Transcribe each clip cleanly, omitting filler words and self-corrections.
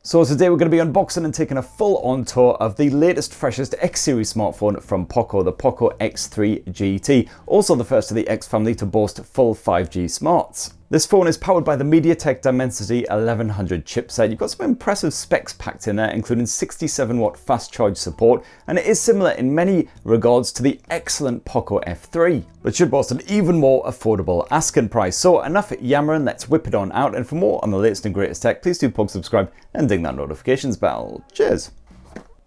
So today we're going to be unboxing and taking a full-on tour of the latest, freshest X-series smartphone from Poco, the Poco X3 GT, also the first of the X family to boast full 5G smarts. This phone is powered by the Mediatek Dimensity 1100 chipset. You've got some impressive specs packed in there, including 67-watt fast charge support, and it is similar in many regards to the excellent Poco F3, but should boast an even more affordable asking price. So enough yammering, let's whip it on out, and for more on the latest and greatest tech, please do subscribe and ding that notifications bell. Cheers!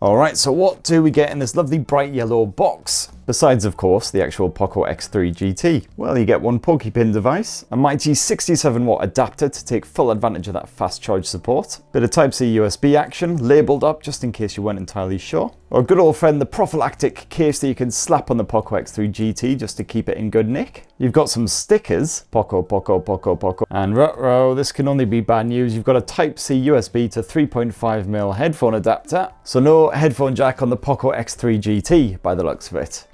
Alright, so what do we get in this lovely bright yellow box? Besides, of course, the actual Poco X3 GT. Well, you get one PokePin device, a mighty 67-watt adapter to take full advantage of that fast charge support, bit of Type-C USB action, labelled up just in case you weren't entirely sure, or a good old friend, the prophylactic case that you can slap on the Poco X3 GT just to keep it in good nick. You've got some stickers, Poco, and ruh-roh, this can only be bad news. You've got a Type-C USB to 3.5mm headphone adapter, so no headphone jack on the Poco X3 GT by the looks of it.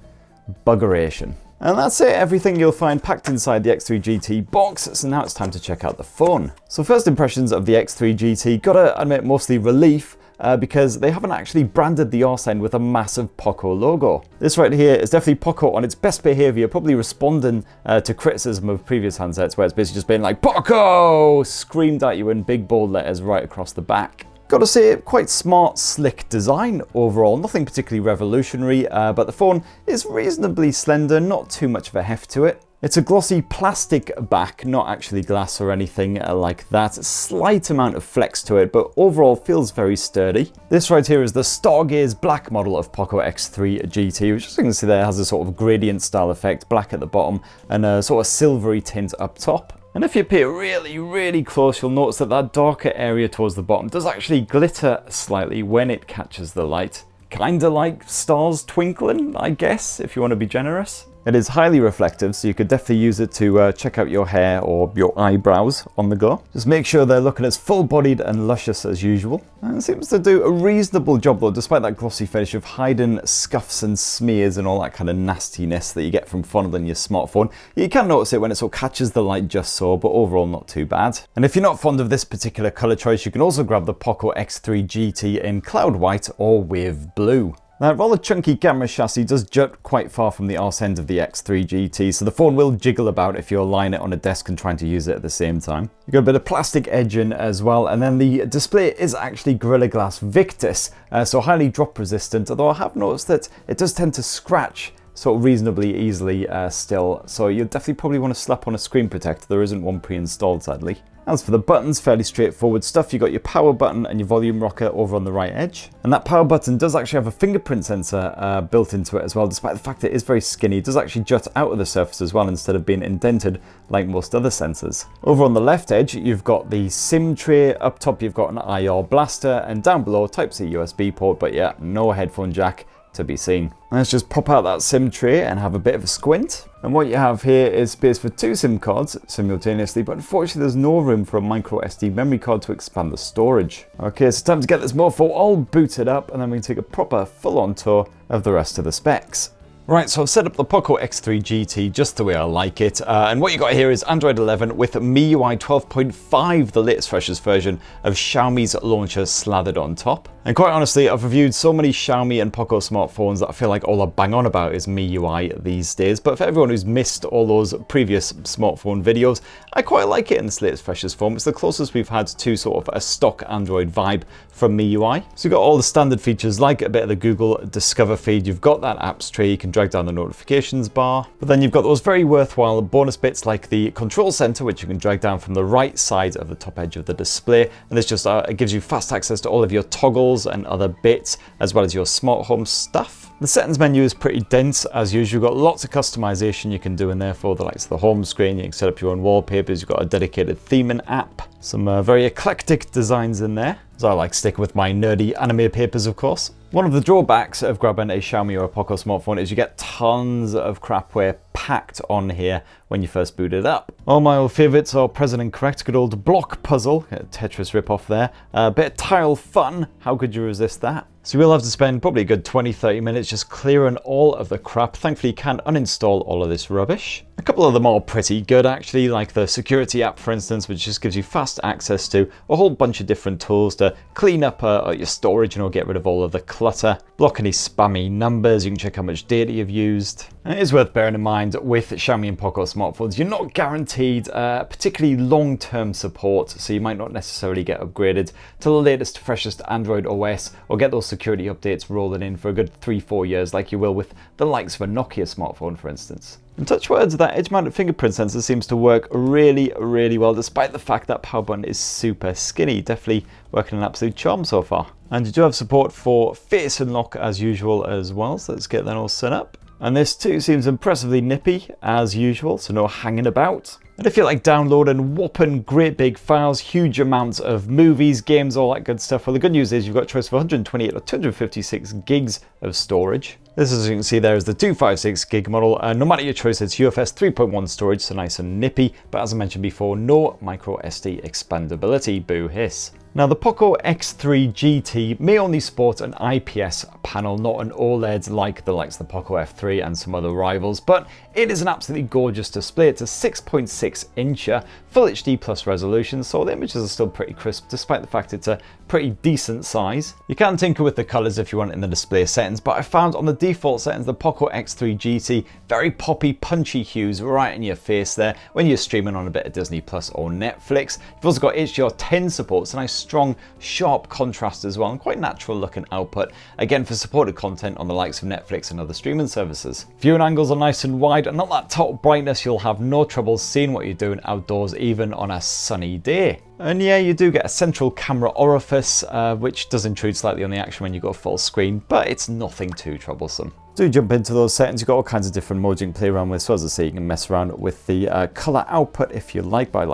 Buggeration. And that's it, everything you'll find packed inside the X3 GT box, so now it's time to check out the phone. So first impressions of the X3 GT, gotta admit mostly relief, because they haven't actually branded the arse end with a massive Poco logo. This right here is definitely Poco on its best behaviour, probably responding to criticism of previous handsets where it's basically just been like, Poco! Screamed at you in big bold letters right across the back. Gotta say, quite smart, slick design overall, nothing particularly revolutionary, but the phone is reasonably slender, not too much of a heft to it. It's a glossy plastic back, not actually glass or anything like that. A slight amount of flex to it, but overall feels very sturdy. This right here is the Stargaze black model of Poco X3 GT, which as you can see there has a sort of gradient style effect, black at the bottom and a sort of silvery tint up top. And if you pay really close, you'll notice that that darker area towards the bottom does actually glitter slightly when it catches the light. Kinda like stars twinkling, I guess, if you want to be generous. It is highly reflective, so you could definitely use it to check out your hair or your eyebrows on the go. Just make sure they're looking as full-bodied and luscious as usual. And it seems to do a reasonable job though, despite that glossy finish, of hiding scuffs and smears and all that kind of nastiness that you get from fondling your smartphone. You can notice it when it sort of catches the light just so, but overall not too bad. And if you're not fond of this particular colour choice, you can also grab the Poco X3 GT in cloud white or wave blue. That rather chunky camera chassis does jut quite far from the arse end of the X3 GT, so the phone will jiggle about if you're lying it on a desk and trying to use it at the same time. You've got a bit of plastic edging as well, and then the display is actually Gorilla Glass Victus, so highly drop resistant, although I have noticed that it does tend to scratch sort of reasonably easily still, so you'll definitely probably want to slap on a screen protector. There isn't one pre-installed sadly. As for the buttons, fairly straightforward stuff. You've got your power button and your volume rocker over on the right edge. And that power button does actually have a fingerprint sensor built into it as well, despite the fact that it is very skinny. It does actually jut out of the surface as well instead of being indented like most other sensors. Over on the left edge, you've got the SIM tray. Up top, you've got an IR blaster, and down below, Type-C USB port, but yeah, no headphone jack to be seen. Let's just pop out that SIM tray and have a bit of a squint. And what you have here is space for 2 SIM cards simultaneously, but unfortunately there's no room for a micro SD memory card to expand the storage. Okay, so time to get this mofo all booted up and then we can take a proper full-on tour of the rest of the specs. Right, so I've set up the Poco X3 GT just the way I like it, and what you got here is Android 11 with MiUI 12.5, the latest freshest version of Xiaomi's launcher slathered on top. And quite honestly, I've reviewed so many Xiaomi and Poco smartphones that I feel like all I bang on about is MiUI these days, but for everyone who's missed all those previous smartphone videos, I quite like it in this latest freshest form. It's the closest we've had to sort of a stock Android vibe from MiUI. So you've got all the standard features like a bit of the Google Discover feed, you've got that apps tree, you can drag down the notifications bar, but then you've got those very worthwhile bonus bits like the control center, which you can drag down from the right side of the top edge of the display, and this just it gives you fast access to all of your toggles and other bits, as well as your smart home stuff. The settings menu is pretty dense as usual. You've got lots of customization you can do in there for the likes of the home screen. You can set up your own wallpapers. You've got a dedicated theming app. Some very eclectic designs in there. So I like sticking with my nerdy anime papers, of course. One of the drawbacks of grabbing a Xiaomi or a Poco smartphone is you get tons of crapware packed on here when you first boot it up. All my old favourites are present and correct. Good old block puzzle, Tetris rip-off there. A bit of tile fun, how could you resist that? So we'll have to spend probably a good 20-30 minutes just clearing all of the crap. Thankfully you can uninstall all of this rubbish. A couple of them are pretty good actually, like the security app for instance, which just gives you fast access to a whole bunch of different tools to clean up your storage and get rid of all of the clutter, block any spammy numbers, you can check how much data you've used. And it is worth bearing in mind with Xiaomi and Poco smartphones, you're not guaranteed particularly long-term support, so you might not necessarily get upgraded to the latest, freshest Android OS or get those security updates rolling in for a good 3-4 years like you will with the likes of a Nokia smartphone for instance. And touch words, that edge-mounted fingerprint sensor seems to work really, really well, despite the fact that power button is super skinny. Definitely working an absolute charm so far. And you do have support for face unlock as usual as well, so let's get that all set up. And this too seems impressively nippy as usual, so no hanging about. And if you like downloading whopping great big files, huge amounts of movies, games, all that good stuff, well the good news is you've got a choice of 128 or 256 gigs of storage. This, as you can see there, is the 256 gig model. No matter your choice, it's UFS 3.1 storage, so nice and nippy. But as I mentioned before, no micro SD expandability, boo hiss. Now the Poco X3 GT may only sport an IPS panel, not an OLED like the likes of the Poco F3 and some other rivals, but it is an absolutely gorgeous display. It's a 6.6 incher Full HD Plus resolution, so the images are still pretty crisp despite the fact it's a pretty decent size. You can tinker with the colors if you want in the display settings, but I found on the default settings the Poco X3 GT very poppy, punchy hues right in your face there when you're streaming on a bit of Disney Plus or Netflix. You've also got HDR10 support, it's a nice strong sharp contrast as well and quite natural looking output, again for supported content on the likes of Netflix and other streaming services. Viewing angles are nice and wide and not that top brightness, you'll have no trouble seeing what you're doing outdoors even on a sunny day. And yeah, you do get a central camera orifice, which does intrude slightly on the action when you go full screen, but it's nothing too troublesome. Do jump into those settings, you've got all kinds of different modes you can play around with, so as I say, you can mess around with the color output if you like by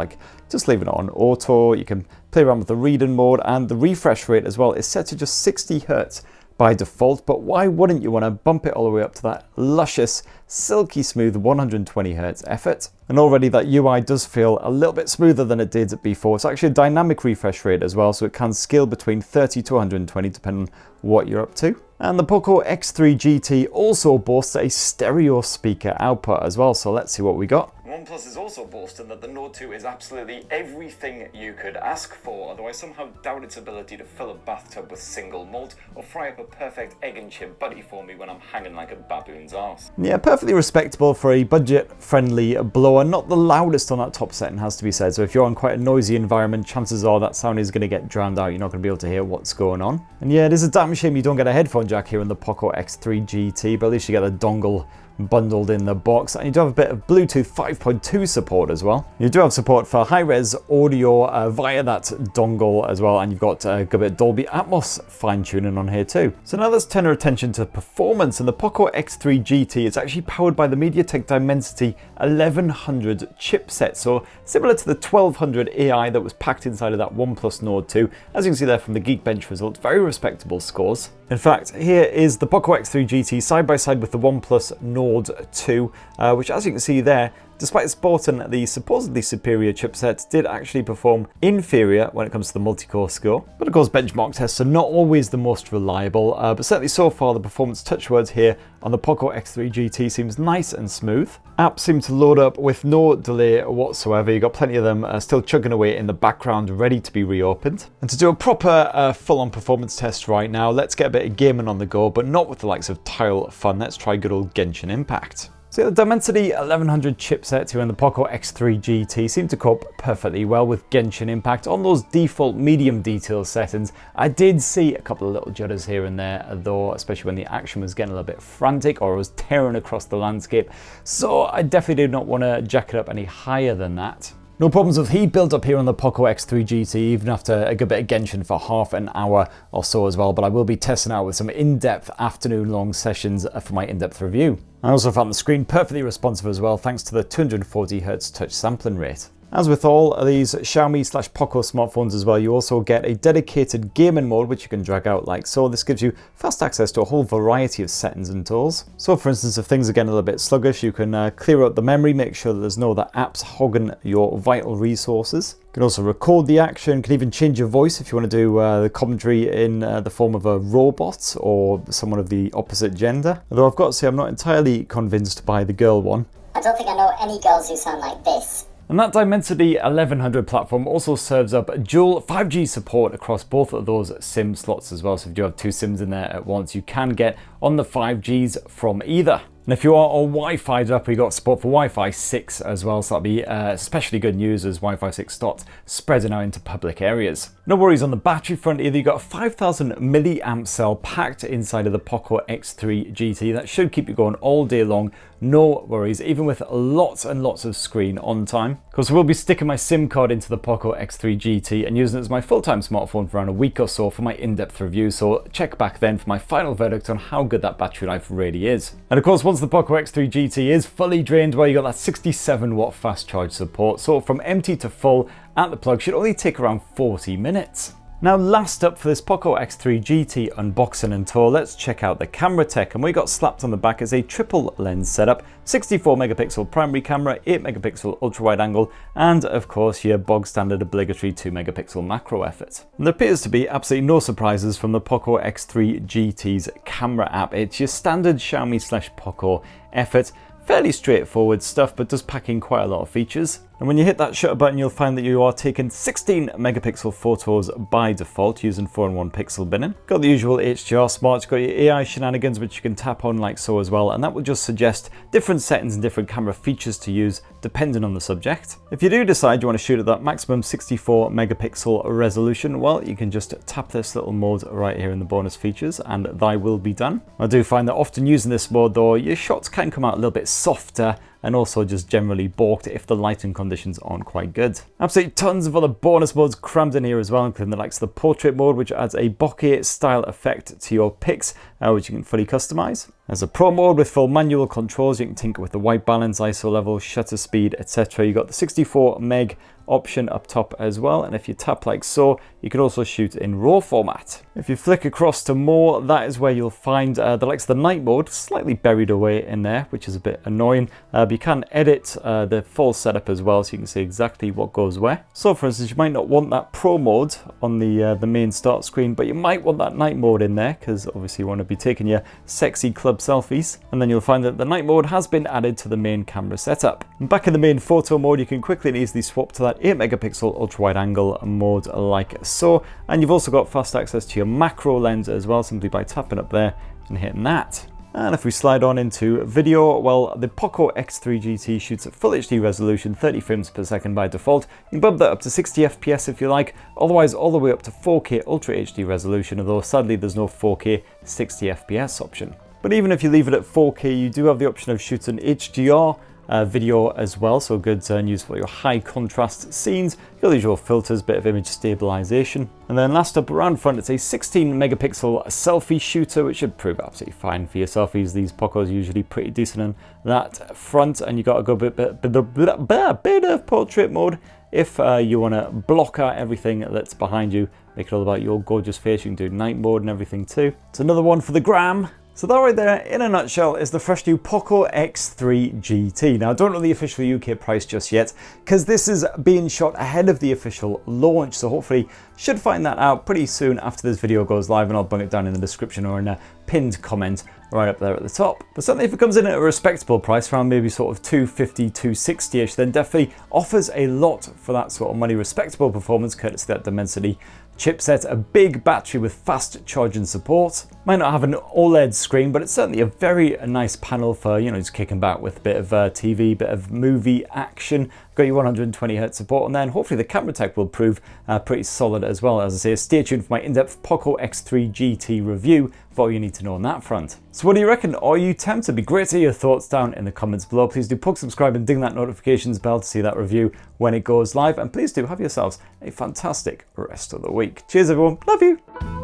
just leaving it on auto. You can play around with the reading mode, and the refresh rate as well is set to just 60 Hz by default, but why wouldn't you want to bump it all the way up to that luscious, silky smooth 120 Hz effort? And already that UI does feel a little bit smoother than it did before. It's actually a dynamic refresh rate as well, so it can scale between 30 to 120 depending on what you're up to. And the Poco X3 GT also boasts a stereo speaker output as well, so let's see what we got. OnePlus is also boasting that the Nord 2 is absolutely everything you could ask for, although I somehow doubt its ability to fill a bathtub with single malt or fry up a perfect egg and chip buddy for me when I'm hanging like a baboon's arse. Yeah, perfectly respectable for a budget-friendly blower. Not the loudest on that top setting, has to be said, so if you're on quite a noisy environment, chances are that sound is going to get drowned out. You're not going to be able to hear what's going on. And yeah, it is a damn shame you don't get a headphone jack here in the Poco X3 GT, but at least you get a dongle bundled in the box, and you do have a bit of Bluetooth 5.2 support as well. You do have support for high-res audio via that dongle as well, and you've got a good bit of Dolby Atmos fine-tuning on here too. So now let's turn our attention to performance, and the Poco X3 GT is actually powered by the Mediatek Dimensity 1100 chipset, so similar to the 1200 AI that was packed inside of that OnePlus Nord 2. As you can see there from the Geekbench results, very respectable scores. In fact, here is the Poco X3 GT side by side with the OnePlus Nord 2, which as you can see there, despite sporting the supposedly superior chipset, did actually perform inferior when it comes to the multi-core score. But of course, benchmark tests are not always the most reliable, but certainly so far the performance touchwords here on the Poco X3 GT seems nice and smooth. Apps seem to load up with no delay whatsoever. You've got plenty of them still chugging away in the background, ready to be reopened. And to do a proper full-on performance test right now, let's get a bit of gaming on the go, but not with the likes of Tile Fun. Let's try good old Genshin Impact. So the Dimensity 1100 chipset here in the Poco X3 GT seem to cope perfectly well with Genshin Impact on those default medium detail settings. I did see a couple of little judders here and there though, especially when the action was getting a little bit frantic or was tearing across the landscape. So I definitely did not want to jack it up any higher than that. No problems with heat build up here on the Poco X3 GT, even after a good bit of Genshin for half an hour or so as well, but I will be testing out with some in-depth afternoon-long sessions for my in-depth review. I also found the screen perfectly responsive as well, thanks to the 240Hz touch sampling rate. As with all of these Xiaomi/Poco smartphones as well, you also get a dedicated gaming mode which you can drag out like so. This gives you fast access to a whole variety of settings and tools. So for instance, if things are getting a little bit sluggish, you can clear out the memory, make sure that there's no other apps hogging your vital resources. You can also record the action, you can even change your voice if you want to do the commentary in the form of a robot or someone of the opposite gender. Although I've got to say I'm not entirely convinced by the girl one. I don't think I know any girls who sound like this. And that Dimensity 1100 platform also serves up dual 5G support across both of those SIM slots as well. So if you have two SIMs in there at once, you can get on the 5Gs from either. And if you are all Wi-Fi'd up, we got support for Wi-Fi 6 as well, so that'll be especially good news as Wi-Fi 6 starts spreading out into public areas. No worries on the battery front either. You got a 5000 milliamp cell packed inside of the Poco X3 GT. That should keep you going all day long. No worries, even with lots and lots of screen on time. Of course, I will be sticking my SIM card into the Poco X3 GT and using it as my full-time smartphone for around a week or so for my in-depth review. So check back then for my final verdict on how good that battery life really is. And of course, once the Poco X3 GT is fully drained, well, you got that 67 watt fast charge support. So from empty to full at the plug should only take around 40 minutes. Now, last up for this Poco X3 GT unboxing and tour, let's check out the camera tech. And we got slapped on the back is a triple lens setup, 64 megapixel primary camera, 8 megapixel ultra wide angle, and of course your bog standard obligatory 2 megapixel macro effort. And there appears to be absolutely no surprises from the Poco X3 GT's camera app. It's your standard Xiaomi/Poco effort. Fairly straightforward stuff, but does pack in quite a lot of features. And when you hit that shutter button, you'll find that you are taking 16 megapixel photos by default using 4:1 pixel binning. Got the usual HDR smarts, got your AI shenanigans, which you can tap on like so as well, and that will just suggest different settings and different camera features to use depending on the subject. If you do decide you want to shoot at that maximum 64 megapixel resolution, well, you can just tap this little mode right here in the bonus features and thy will be done. I do find that often using this mode though, your shots can come out a little bit softer and also just generally balked if the lighting conditions aren't quite good. Absolutely tons of other bonus modes crammed in here as well, including the likes of the portrait mode, which adds a bokeh style effect to your pics, which you can fully customize. There's a pro mode with full manual controls. You can tinker with the white balance, ISO level, shutter speed, etc. You got the 64 meg option up top as well, and if you tap like so, you can also shoot in RAW format. If you flick across to more, that is where you'll find the likes of the night mode, slightly buried away in there, which is a bit annoying, but you can edit the full setup as well, so you can see exactly what goes where. So for instance, you might not want that pro mode on the main start screen, but you might want that night mode in there, because obviously you want to be taking your sexy club selfies. And then you'll find that the night mode has been added to the main camera setup. And back in the main photo mode, you can quickly and easily swap to that 8 megapixel ultra wide angle mode like so. And you've also got fast access to your macro lens as well, simply by tapping up there and hitting that. And if we slide on into video, well, the Poco X3 GT shoots at full HD resolution, 30 frames per second by default. You can bump that up to 60 FPS if you like, otherwise all the way up to 4K Ultra HD resolution, although sadly there's no 4K 60 FPS option. But even if you leave it at 4K, you do have the option of shooting HDR video as well, so good news for your high contrast scenes. Your usual filters, bit of image stabilization. And then last up around front, it's a 16 megapixel selfie shooter, which should prove absolutely fine for your selfies. These Pocos are usually pretty decent on that front, and you got a good bit of portrait mode if you want to block out everything that's behind you, make it all about your gorgeous face. You can do night mode and everything too. It's another one for the gram. So that right there, in a nutshell, is the fresh new Poco X3 GT. Now, I don't know the official UK price just yet, because this is being shot ahead of the official launch, so hopefully should find that out pretty soon after this video goes live, and I'll bring it down in the description or in a pinned comment right up there at the top. But certainly if it comes in at a respectable price, around maybe sort of 250, 260-ish, then definitely offers a lot for that sort of money. Respectable performance, courtesy of that Dimensity chipset, a big battery with fast charging support. Might not have an OLED screen, but it's certainly a very nice panel for, you know, just kicking back with a bit of TV, bit of movie action. Got your 120Hz support on there, and hopefully the camera tech will prove pretty solid as well. As I say, stay tuned for my in-depth Poco X3 GT review for all you need to know on that front. So what do you reckon? Are you tempted? It'd be great to hear your thoughts down in the comments below. Please do subscribe and ding that notifications bell to see that review when it goes live. And please do have yourselves a fantastic rest of the week. Cheers everyone, love you.